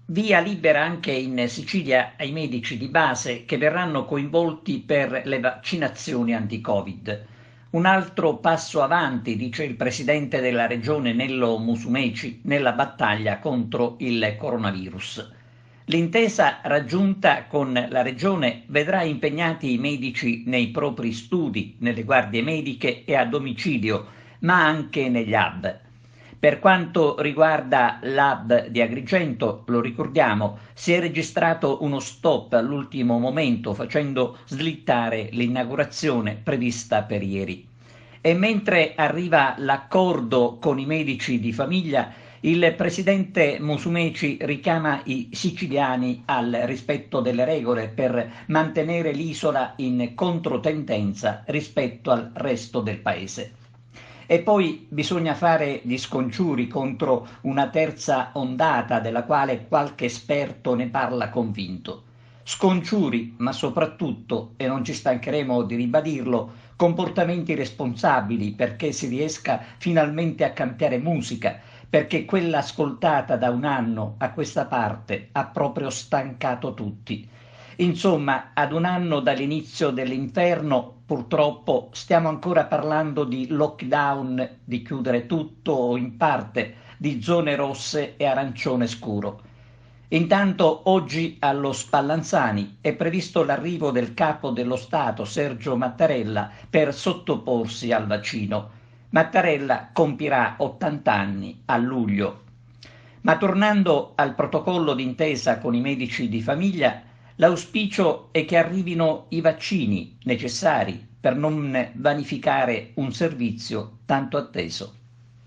Via libera anche in Sicilia ai medici di base che verranno coinvolti per le vaccinazioni anti-Covid. Un altro passo avanti, dice il presidente della regione Nello Musumeci, nella battaglia contro il coronavirus. L'intesa raggiunta con la regione vedrà impegnati i medici nei propri studi, nelle guardie mediche e a domicilio, ma anche negli hub. Per quanto riguarda l'hub di Agrigento, lo ricordiamo, si è registrato uno stop all'ultimo momento facendo slittare l'inaugurazione prevista per ieri. E mentre arriva l'accordo con i medici di famiglia, il presidente Musumeci richiama i siciliani al rispetto delle regole per mantenere l'isola in controtendenza rispetto al resto del paese. E poi bisogna fare gli scongiuri contro una terza ondata della quale qualche esperto ne parla convinto. Scongiuri, ma soprattutto, e non ci stancheremo di ribadirlo, comportamenti responsabili perché si riesca finalmente a cambiare musica, perché quella ascoltata da un anno a questa parte ha proprio stancato tutti. Insomma, ad un anno dall'inizio dell'inferno, purtroppo stiamo ancora parlando di lockdown, di chiudere tutto o in parte, di zone rosse e arancione scuro. Intanto oggi allo Spallanzani è previsto l'arrivo del capo dello Stato Sergio Mattarella per sottoporsi al vaccino. Mattarella compirà 80 anni a luglio. Ma tornando al protocollo d'intesa con i medici di famiglia, l'auspicio è che arrivino i vaccini necessari per non vanificare un servizio tanto atteso.